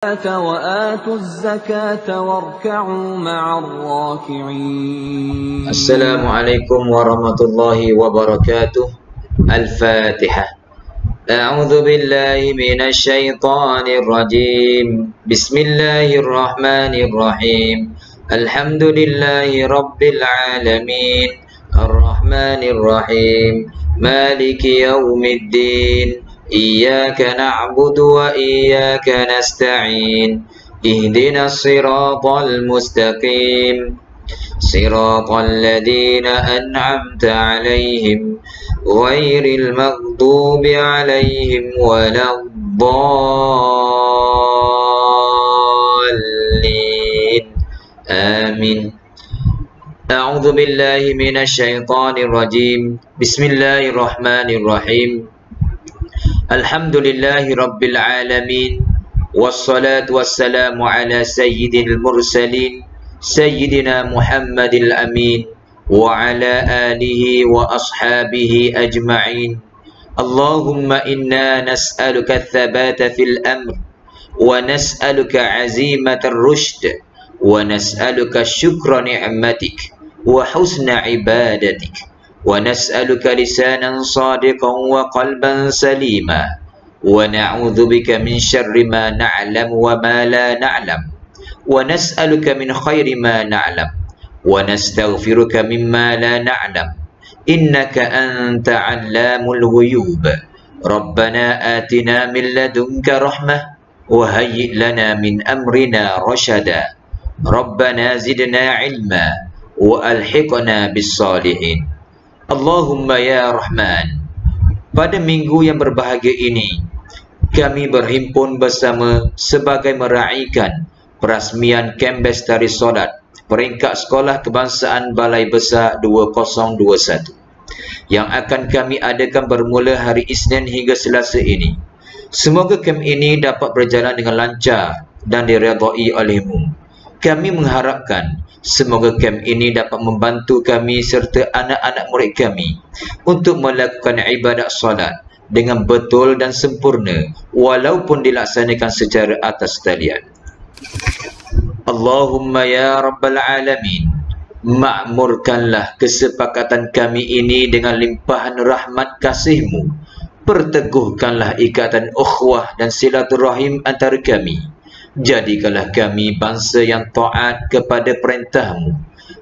وآتوا الزكاة واركعوا مع الراكعين. السلام عليكم ورحمة الله وبركاته. الفاتحة. أعوذ بالله من الشيطان الرجيم. بسم الله الرحمن الرحيم. الحمد لله رب العالمين الرحمن الرحيم مالك يوم الدين إياك نعبد وإياك نستعين اهدنا الصراط المستقيم صراط الذين أنعمت عليهم غير المغضوب عليهم ولا الضالين آمين. أعوذ بالله من الشيطان الرجيم. بسم الله الرحمن الرحيم. الحمد لله رب العالمين والصلاة والسلام على سيد المرسلين سيدنا محمد الأمين وعلى آله وأصحابه أجمعين. اللهم إنا نسألك الثبات في الأمر ونسألك عزيمة الرشد ونسألك شكر نعمتك وحسن عبادتك ونسألك لسانا صادقا وقلبا سليما ونعوذ بك من شر ما نعلم وما لا نعلم ونسألك من خير ما نعلم ونستغفرك مما لا نعلم إنك أنت علام الغيوب. ربنا آتنا من لدنك رحمة وهيئ لنا من أمرنا رشدا. ربنا زدنا علما وألحقنا بالصالحين. Allahumma ya Rahman. Pada minggu yang berbahagia ini, kami berhimpun bersama sebagai meraihkan perasmian Kembes Tari Solat peringkat Sekolah Kebangsaan Balai Besar 2021 yang akan kami adakan bermula hari Isnin hingga Selasa ini. Semoga kem ini dapat berjalan dengan lancar dan diredai olehmu. Kami mengharapkan semoga kem ini dapat membantu kami serta anak-anak murid kami untuk melakukan ibadat solat dengan betul dan sempurna walaupun dilaksanakan secara atas talian. Allahumma ya Rabbal Alamin, makmurkanlah kesepakatan kami ini dengan limpahan rahmat kasih-Mu. Perteguhkanlah ikatan ukhuwah dan silaturahim antara kami. Jadikanlah kami bangsa yang taat kepada perintah-Mu,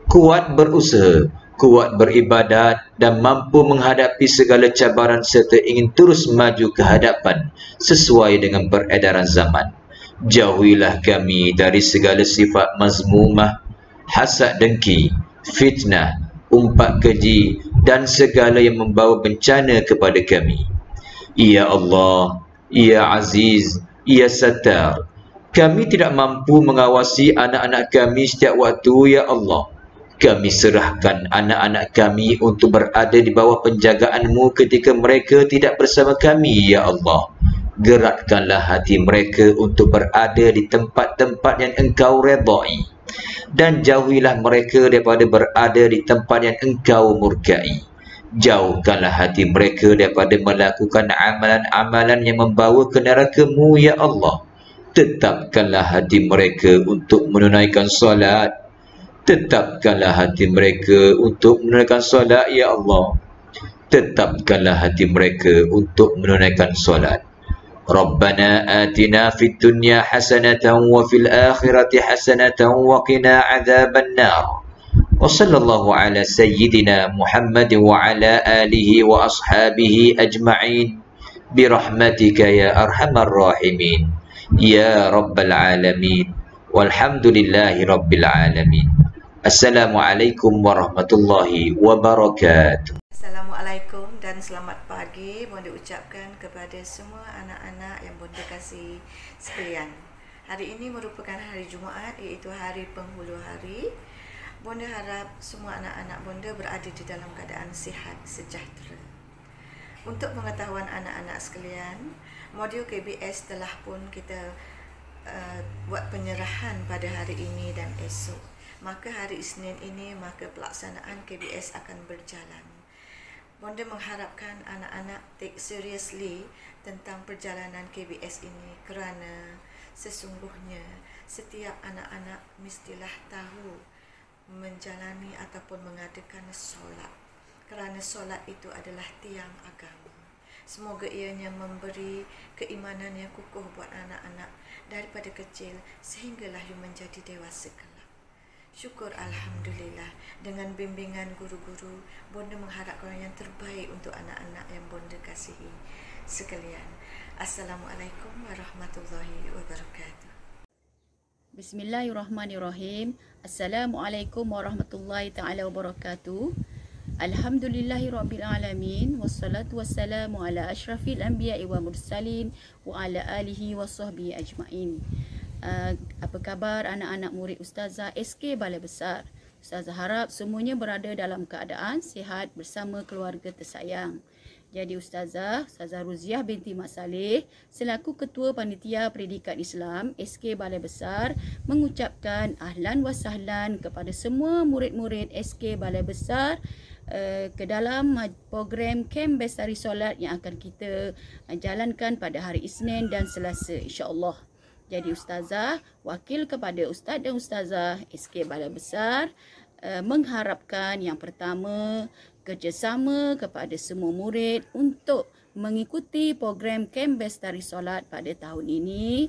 kuat berusaha, kuat beribadat dan mampu menghadapi segala cabaran serta ingin terus maju ke hadapan sesuai dengan peredaran zaman. Jauhilah kami dari segala sifat mazmumah, hasad dengki, fitnah, umpat keji dan segala yang membawa bencana kepada kami. Ya Allah, Ya Aziz, Ya Sattar, kami tidak mampu mengawasi anak-anak kami setiap waktu, Ya Allah. Kami serahkan anak-anak kami untuk berada di bawah penjagaan-Mu ketika mereka tidak bersama kami, Ya Allah. Gerakkanlah hati mereka untuk berada di tempat-tempat yang Engkau redai dan jauhilah mereka daripada berada di tempat yang Engkau murkai. Jauhkanlah hati mereka daripada melakukan amalan-amalan yang membawa ke neraka-Mu, Ya Allah. Tetapkanlah hati mereka untuk menunaikan solat. Tetapkanlah hati mereka untuk menunaikan solat, Ya Allah. Tetapkanlah hati mereka untuk menunaikan solat. Rabbana atina fid dunya hasanatan wa fil akhirati hasanatan wa qina adzaban nar. Wa sallallahu ala sayyidina Muhammad wa ala alihi wa ashabihi ajma'in birahmatika ya arhamar rahimin. Ya Rabbal Alamin. Walhamdulillahi Rabbil Alamin. Assalamualaikum warahmatullahi wabarakatuh. Assalamualaikum dan selamat pagi Bonda ucapkan kepada semua anak-anak yang Bonda kasih sekalian. Hari ini merupakan hari Jumaat, iaitu hari penghulu hari. Bonda harap semua anak-anak Bonda berada di dalam keadaan sihat sejahtera. Untuk pengetahuan anak-anak sekalian, modul KBS telah pun kita buat penyerahan pada hari ini dan esok. Maka hari Isnin ini maka pelaksanaan KBS akan berjalan. Bonda mengharapkan anak-anak take seriously tentang perjalanan KBS ini kerana Sesungguhnya setiap anak-anak mestilah tahu menjalani ataupun mengadakan solat, kerana solat itu adalah tiang agama. Semoga ianya memberi keimanan yang kukuh buat anak-anak daripada kecil sehinggalah ia menjadi dewasa kelak. Syukur Alhamdulillah, dengan bimbingan guru-guru, bonda mengharapkan yang terbaik untuk anak-anak yang bonda kasihi sekalian. Assalamualaikum warahmatullahi wabarakatuh. Bismillahirrahmanirrahim. Assalamualaikum warahmatullahi ta'ala wabarakatuh. Alhamdulillahirabbil alamin, wassalatu wassalamu ala asyrafil anbiya'i wa mursalin wa ala alihi wa sahbihi ajmain. Apa khabar anak-anak murid Ustazah SK Balai Besar? Ustazah harap semuanya berada dalam keadaan sihat bersama keluarga tersayang. Jadi Ustazah Ruziah binti Mak Saleh selaku Ketua Panitia Pendidikan Islam SK Balai Besar mengucapkan ahlan wa sahlan kepada semua murid-murid SK Balai Besar ke dalam program Kem Bestari Solat yang akan kita jalankan pada hari Isnin dan Selasa insya-Allah. Jadi Ustazah wakil kepada Ustaz dan Ustazah SK Balai Besar mengharapkan yang pertama kerjasama kepada semua murid untuk mengikuti program Kem Bestari Solat pada tahun ini,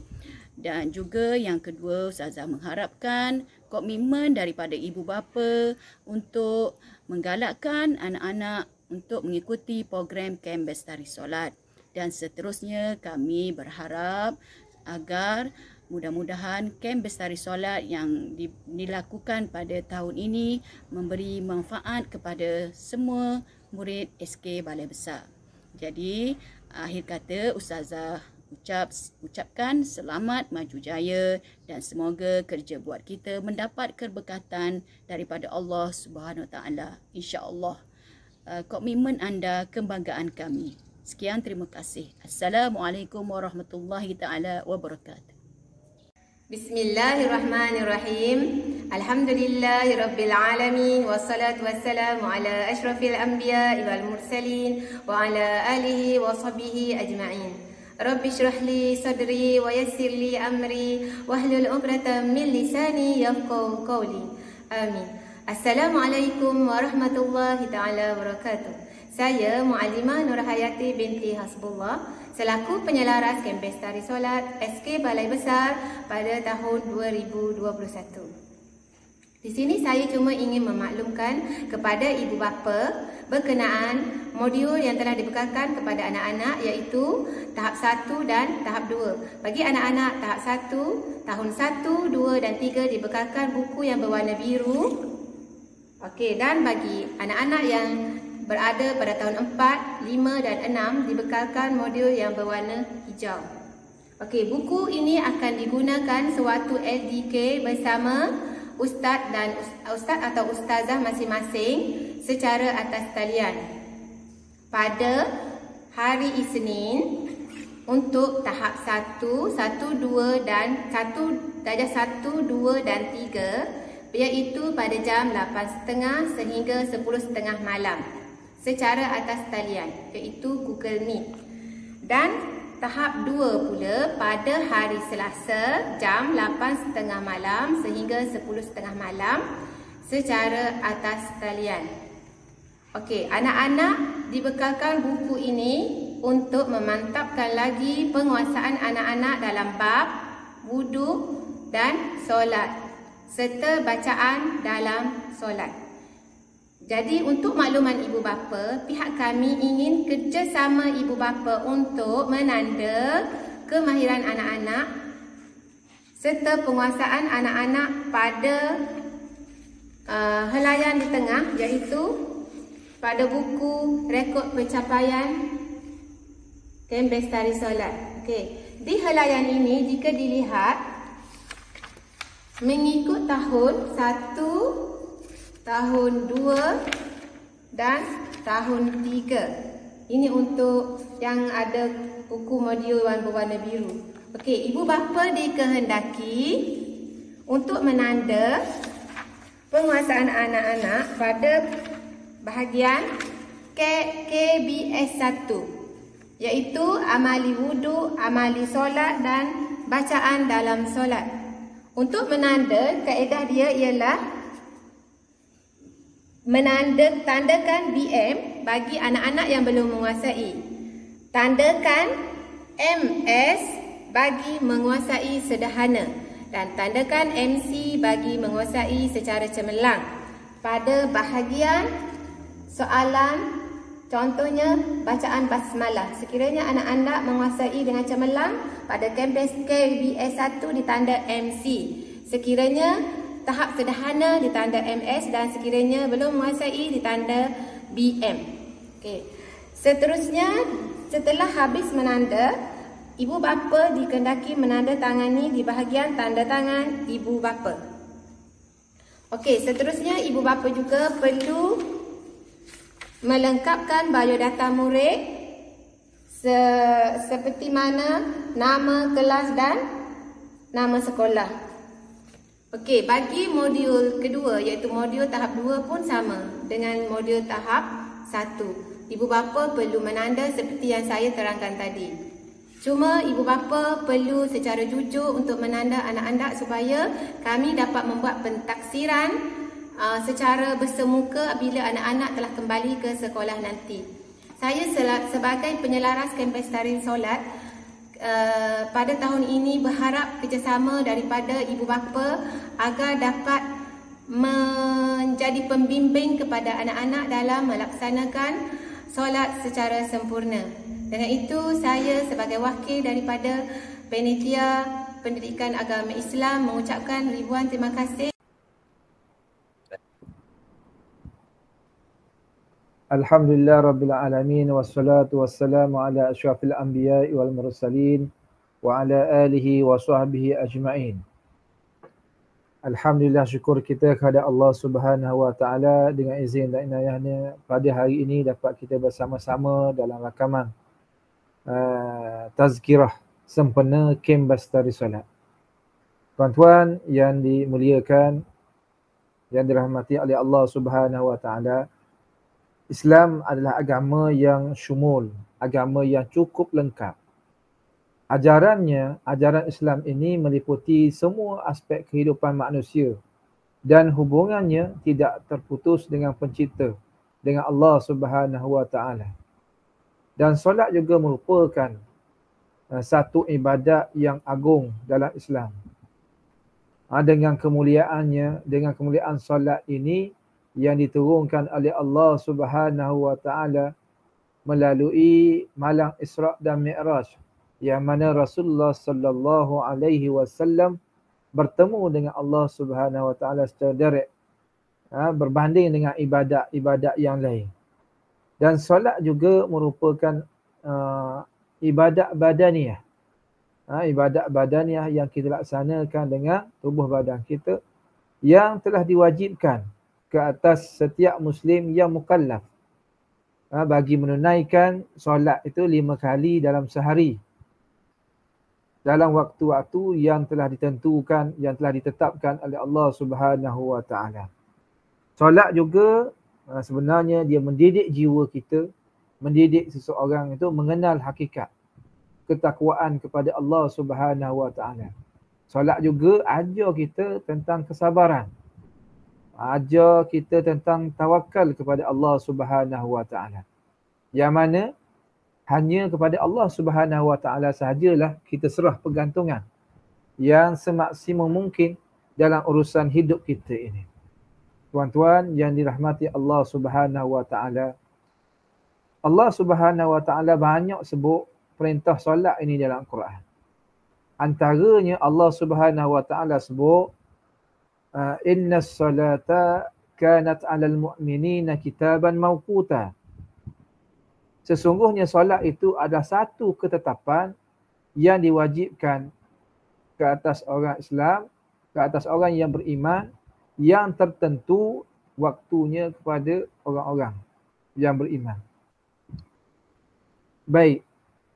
dan juga yang kedua Ustazah mengharapkan komitmen daripada ibu bapa untuk menggalakkan anak-anak untuk mengikuti program Kem Bestari Solat, dan seterusnya kami berharap agar mudah-mudahan Kem Bestari Solat yang dilakukan pada tahun ini memberi manfaat kepada semua murid SK Balai Besar. Jadi akhir kata Ustazah ucapkan selamat maju jaya dan semoga kerja buat kita mendapat keberkatan daripada Allah Subhanahu Wa Taala insya-Allah. Komitmen anda kebanggaan kami. Sekian, terima kasih. Assalamualaikum warahmatullahi taala wabarakatuh. Bismillahirrahmanirrahim. Alhamdulillahirabbil alamin, wassalatu wassalamu ala asyrafil anbiya'i wal mursalin wa ala alihi wa sahbihi ajma'in. Rabbi shrah li sadri wa yassir li amri wahlul 'uqdatam min lisani yafqahu qawli. Amin. Assalamualaikum warahmatullahi taala wabarakatuh. Saya Muallimah Nurhayati binti Hasbullah selaku penyelaras Kem Bestari Solat SK Balai Besar pada tahun 2021. Di sini saya cuma ingin memaklumkan kepada ibu bapa berkenaan modul yang telah dibekalkan kepada anak-anak, iaitu tahap 1 dan tahap 2. Bagi anak-anak tahap 1, tahun 1, 2 dan 3 dibekalkan buku yang berwarna biru. Okey, dan bagi anak-anak yang berada pada tahun 4, 5 dan 6 dibekalkan modul yang berwarna hijau. Okey, buku ini akan digunakan sewaktu LDK bersama ustaz dan ustaz atau ustazah masing-masing secara atas talian pada hari Isnin untuk tahap 1, 1, 2 dan 1 darjah 1, 2 dan 3, iaitu pada jam 8.30 sehingga 10.30 malam secara atas talian, iaitu Google Meet. Dan tahap 2 pula pada hari Selasa jam 8.30 malam sehingga 10.30 malam secara atas talian. Okey, anak-anak dibekalkan buku ini untuk memantapkan lagi penguasaan anak-anak dalam bab wuduk dan solat serta bacaan dalam solat. Jadi untuk makluman ibu bapa, pihak kami ingin kerjasama ibu bapa untuk menanda kemahiran anak-anak serta penguasaan anak-anak pada helaian di tengah, iaitu pada buku rekod pencapaian Kem Bestari Solat. Okey, di helaian ini jika dilihat mengikut tahun 1, tahun 2 dan tahun 3. Ini untuk yang ada buku modul yang berwarna biru. Okey, ibu bapa dikehendaki untuk menanda penguasaan anak-anak pada bahagian KBS 1, iaitu amali wuduk, amali solat dan bacaan dalam solat. Untuk menanda, kaedah dia ialah tandakan BM bagi anak-anak yang belum menguasai. Tandakan MS bagi menguasai sederhana. Dan tandakan MC bagi menguasai secara cemerlang. Pada bahagian soalan, contohnya bacaan basmalah. Sekiranya anak-anak menguasai dengan cemerlang, pada kempen KBS 1 ditanda MC. Sekiranya tahap sederhana ditanda MS dan sekiranya belum menguasai ditanda BM. Okey. Seterusnya, setelah habis menanda, ibu bapa dikendaki menandatangani di bahagian tanda tangan ibu bapa. Okey, seterusnya ibu bapa juga perlu melengkapkan biodata murid seperti mana nama kelas dan nama sekolah. Okey, bagi modul kedua iaitu modul tahap 2 pun sama dengan modul tahap 1. Ibu bapa perlu menanda seperti yang saya terangkan tadi. Cuma ibu bapa perlu secara jujur untuk menanda anak-anak supaya kami dapat membuat pentaksiran secara bersemuka bila anak-anak telah kembali ke sekolah nanti. Saya sebagai penyelaras kempen Tarim Solat pada tahun ini berharap kerjasama daripada ibu bapa agar dapat menjadi pembimbing kepada anak-anak dalam melaksanakan solat secara sempurna. Dengan itu, saya sebagai wakil daripada Panitia Pendidikan Agama Islam mengucapkan ribuan terima kasih. Alhamdulillah Rabbil Alamin wassalatu wassalamu ala asyrafil anbiya'i wal mursalin wa ala alihi wa sahbihi ajma'in. Alhamdulillah, syukur kita kepada Allah Subhanahu wa taala dengan izin dan inayahnya pada hari ini dapat kita bersama-sama dalam rakaman tazkirah sempena kem Bastari Solat. Tuan-tuan yang dimuliakan, yang dirahmati oleh Allah Subhanahu wa taala, Islam adalah agama yang syumul, agama yang cukup lengkap. Ajarannya, ajaran Islam ini meliputi semua aspek kehidupan manusia dan hubungannya tidak terputus dengan pencipta, dengan Allah Subhanahu wa taala. Dan solat juga merupakan satu ibadat yang agung dalam Islam. Dengan kemuliaannya, dengan kemuliaan solat ini yang diturunkan oleh Allah Subhanahu wa taala melalui malam Isra' dan Mi'raj, yang mana Rasulullah sallallahu alaihi wasallam bertemu dengan Allah Subhanahu wa taala secara direct, berbanding dengan ibadat-ibadat yang lain. Dan solat juga merupakan ibadat badaniyah. Ibadat badaniyah yang kita laksanakan dengan tubuh badan kita, yang telah diwajibkan ke atas setiap Muslim yang mukallaf bagi menunaikan solat itu 5 kali dalam sehari dalam waktu-waktu yang telah ditentukan, yang telah ditetapkan oleh Allah Subhanahu wa taala. Solat juga sebenarnya dia mendidik jiwa kita, mendidik seseorang itu mengenal hakikat ketakwaan kepada Allah Subhanahu wa taala. Solat juga ajar kita tentang kesabaran, ajar kita tentang tawakal kepada Allah Subhanahu wa taala. Yang mana hanya kepada Allah Subhanahu wa taala sahajalah kita serah pergantungan yang semaksimum mungkin dalam urusan hidup kita ini. Tuan-tuan yang dirahmati Allah Subhanahu wa taala, Allah Subhanahu wa taala banyak sebut perintah solat ini dalam Quran. Antaranya Allah Subhanahu wa taala sebut innas salata kanat 'alal mu'minina kitaban mawquta. Sesungguhnya solat itu adalah satu ketetapan yang diwajibkan ke atas orang Islam, ke atas orang yang beriman, yang tertentu waktunya kepada orang-orang yang beriman. Baik,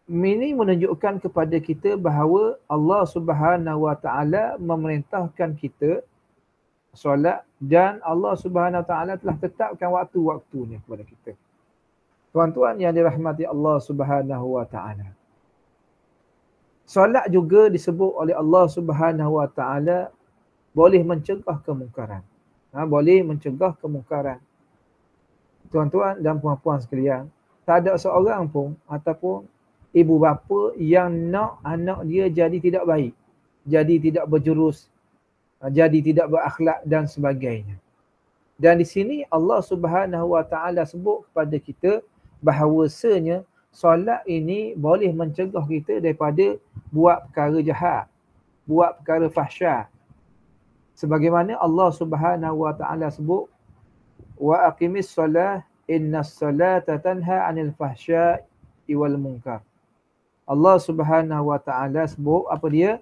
ini menunjukkan kepada kita bahawa Allah Subhanahu wa taala memerintahkan kita solat dan Allah Subhanahu wa taala telah tetapkan waktu-waktunya kepada kita. Tuan-tuan yang dirahmati Allah Subhanahu wa taala, Solat juga disebut oleh Allah Subhanahu Wa Taala boleh mencegah kemungkaran. Boleh mencegah kemungkaran. Tuan-tuan dan puan-puan sekalian, tak ada seorang pun ataupun ibu bapa yang nak anak dia jadi tidak baik, jadi tidak berjurus, jadi tidak berakhlak dan sebagainya. Dan di sini Allah Subhanahu Wa Taala sebut kepada kita bahawasanya solat ini boleh mencegah kita daripada buat perkara jahat, buat perkara fahsyat. Sebagaimana Allah Subhanahu Wa Taala sebut, wa aqimis solah innas solata tanha 'anil fahsya'i wal munkar. Allah Subhanahu Wa Taala sebut apa dia?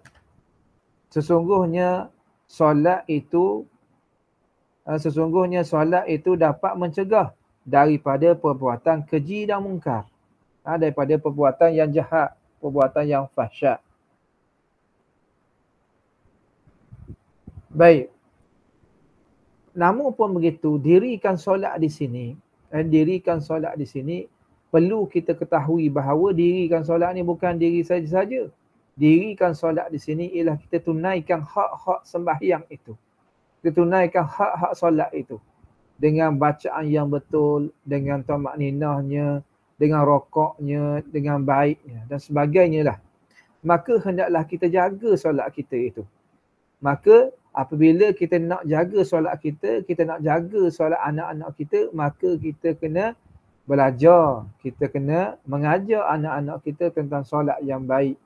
Sesungguhnya solat itu dapat mencegah daripada perbuatan keji dan mungkar. Daripada perbuatan yang jahat, perbuatan yang fahsyat. Baik. Namun pun begitu, dirikan solat di sini perlu kita ketahui bahawa dirikan solat ni bukan diri saja-saja. Dirikan solat di sini ialah kita tunaikan hak-hak sembahyang itu. Kita tunaikan hak-hak solat itu dengan bacaan yang betul, dengan tamak-ninahnya, dengan rokoknya, dengan baiknya dan sebagainya lah. Maka hendaklah kita jaga solat kita itu. Maka apabila kita nak jaga solat kita nak jaga solat anak-anak kita, maka kita kena belajar, kita kena mengajar anak-anak kita tentang solat yang baik,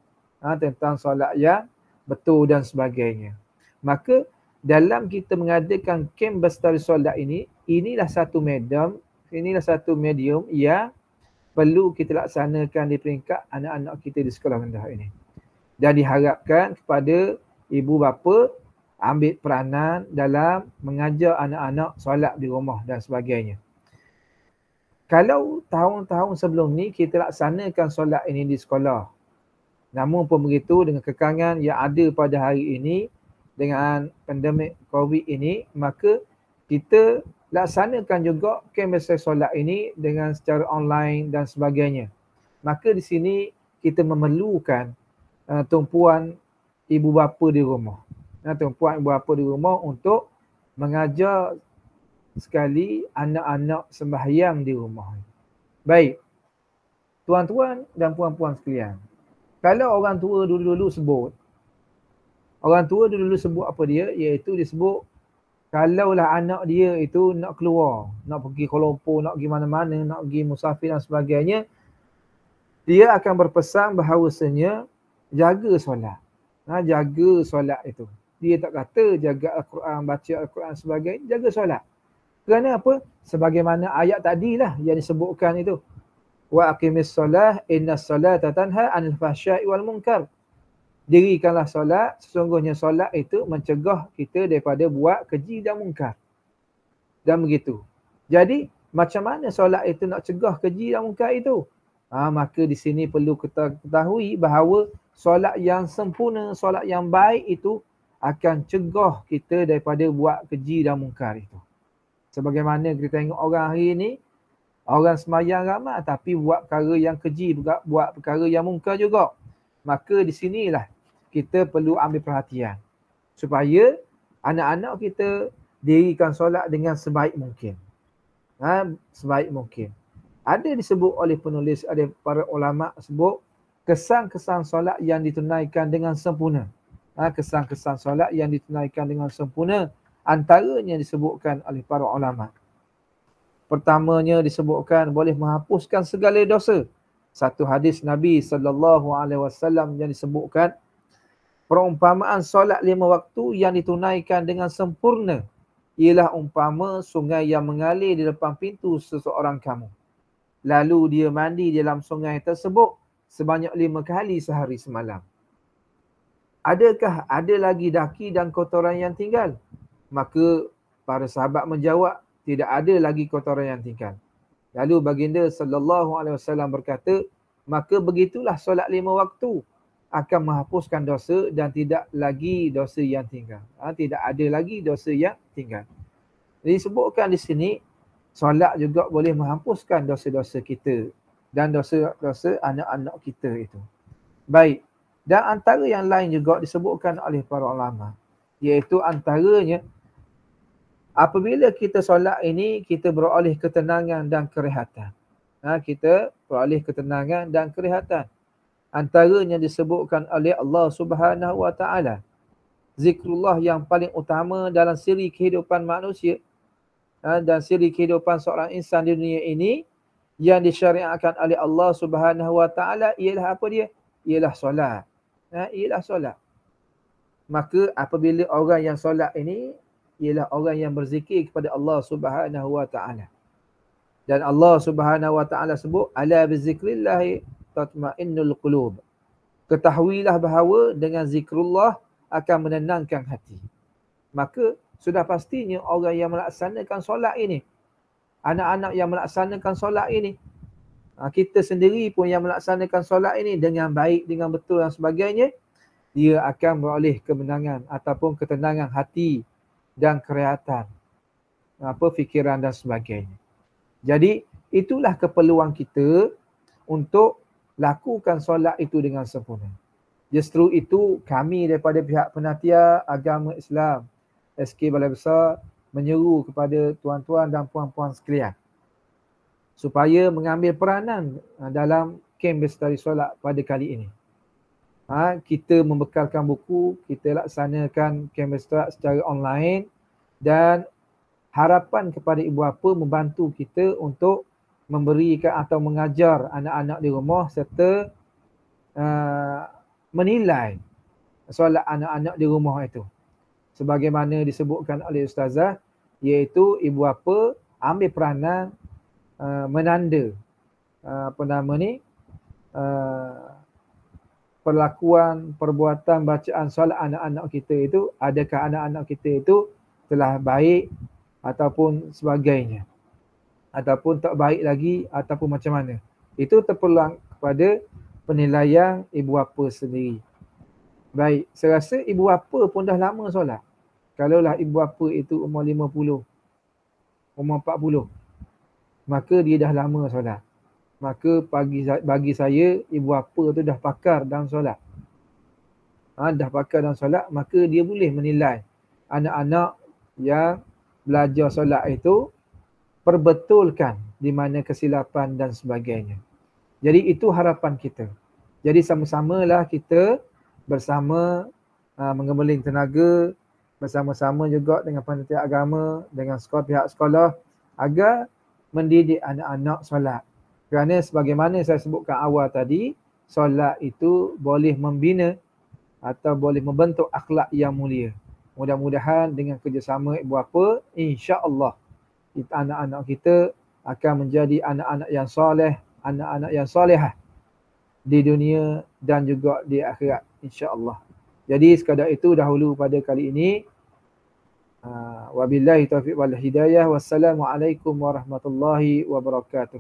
tentang solat yang betul dan sebagainya. Maka dalam kita mengadakan kem bestari solat ini, inilah satu medium yang perlu kita laksanakan di peringkat anak-anak kita di sekolah rendah ini. Dan diharapkan kepada ibu bapa ambil peranan dalam mengajar anak-anak solat di rumah dan sebagainya. Kalau tahun-tahun sebelum ni kita laksanakan solat ini di sekolah, namun pun begitu dengan kekangan yang ada pada hari ini dengan pandemik COVID ini, maka kita laksanakan juga kem bestari solat ini dengan secara online dan sebagainya. Maka di sini kita memerlukan tumpuan ibu bapa di rumah. Tumpuan ibu bapa di rumah untuk mengajar sekali anak-anak sembahyang di rumah. Baik. Tuan-tuan dan puan-puan sekalian. Kalau orang tua dulu-dulu sebut apa dia? Iaitu disebut kalaulah anak dia itu nak keluar, nak pergi Kuala Lumpur, nak pergi mana-mana, nak pergi musafir dan sebagainya, dia akan berpesan bahawasanya jaga solat. Jaga solat itu. Dia tak kata jaga Al-Quran, baca Al-Quran sebagainya, jaga solat. Kerana apa? Sebagaimana ayat tadilah yang disebutkan itu. Wa aqimis solah innas solata tanha 'anil fahsya'i wal munkar. Dirikanlah solat, sesungguhnya solat itu mencegah kita daripada buat keji dan mungkar. Dan begitu. Jadi, macam mana solat itu nak cegah keji dan mungkar itu? Maka di sini perlu kita ketahui bahawa solat yang sempurna, solat yang baik itu akan cegah kita daripada buat keji dan mungkar itu. Sebagaimana kita tengok orang hari ini, orang semayang ramai tapi buat perkara yang keji, buat perkara yang mungkar juga. Maka di sinilah kita perlu ambil perhatian supaya anak-anak kita dirikan solat dengan sebaik mungkin. Sebaik mungkin. Ada disebut oleh penulis, ada para ulama sebut kesan-kesan solat yang ditunaikan dengan sempurna. Kesan-kesan solat yang ditunaikan dengan sempurna antaranya disebutkan oleh para ulama. Pertamanya disebutkan boleh menghapuskan segala dosa. Satu hadis Nabi SAW yang disebutkan, perumpamaan solat 5 waktu yang ditunaikan dengan sempurna ialah umpama sungai yang mengalir di depan pintu seseorang kamu. Lalu dia mandi dalam sungai tersebut sebanyak 5 kali sehari semalam. Adakah ada lagi daki dan kotoran yang tinggal? Maka para sahabat menjawab, tidak ada lagi kotoran yang tinggal. Lalu baginda SAW berkata, maka begitulah solat 5 waktu akan menghapuskan dosa dan tidak lagi dosa yang tinggal. Tidak ada lagi dosa yang tinggal. Jadi sebutkan di sini, solat juga boleh menghapuskan dosa-dosa kita dan dosa-dosa anak-anak kita itu. Baik, Dan antara yang lain juga disebutkan oleh para ulama, iaitu antaranya apabila kita solat ini, kita beroleh ketenangan dan kerehatan. Kita beroleh ketenangan dan kerehatan. Antaranya disebutkan oleh Allah Subhanahu Wa Taala, zikrullah yang paling utama dalam siri kehidupan manusia dan siri kehidupan seorang insan di dunia ini yang disyariatkan oleh Allah Subhanahu Wa Taala ialah apa dia? Ialah solat. Ialah solat. Maka apabila orang yang solat ini ialah orang yang berzikir kepada Allah Subhanahu Wa Taala. Dan Allah Subhanahu Wa Taala sebut, ala bizikrillah tatma'innul qulub. Ketahuilah bahawa dengan zikrullah akan menenangkan hati. Maka sudah pastinya orang yang melaksanakan solat ini, anak-anak yang melaksanakan solat ini, kita sendiri pun yang melaksanakan solat ini dengan baik, dengan betul dan sebagainya, dia akan beroleh kemenangan ataupun ketenangan hati dan kerehatan, fikiran dan sebagainya. Jadi itulah keperluan kita untuk lakukan solat itu dengan sempurna. Justru itu kami daripada pihak Penatiar Agama Islam SK Balai Besar menyeru kepada tuan-tuan dan puan-puan sekalian supaya mengambil peranan dalam kem bestari solat pada kali ini. Kita membekalkan buku, kita laksanakan kem bestari secara online dan harapan kepada ibu bapa membantu kita untuk memberikan atau mengajar anak-anak di rumah serta menilai solat anak-anak di rumah itu. Sebagaimana disebutkan oleh ustazah, iaitu ibu bapa ambil peranan menanda perlakuan, perbuatan, bacaan solat anak-anak kita itu, adakah anak-anak kita itu telah baik ataupun sebagainya, ataupun tak baik lagi ataupun macam mana. Itu terpulang kepada penilaian ibu bapa sendiri. Baik, saya rasa ibu bapa pun dah lama solat. Kalaulah ibu bapa itu umur 50, umur 40, maka dia dah lama solat. Maka bagi saya, ibu bapa tu dah pakar dalam solat. Dah pakar dalam solat, maka dia boleh menilai anak-anak yang belajar solat itu, perbetulkan di mana kesilapan dan sebagainya. Jadi itu harapan kita. Jadi sama-samalah kita bersama mengemeling tenaga, bersama-sama juga dengan panitia agama, dengan pihak sekolah agar mendidik anak-anak solat. Kerana sebagaimana saya sebutkan awal tadi, solat itu boleh membina atau boleh membentuk akhlak yang mulia. Mudah-mudahan dengan kerjasama ibu bapa, insya-Allah anak-anak kita akan menjadi anak-anak yang soleh, anak-anak yang solehah di dunia dan juga di akhirat, insya-Allah. Jadi sekadar itu dahulu pada kali ini. Wabillahi taufiq wal hidayah. Wassalamualaikum warahmatullahi wabarakatuh.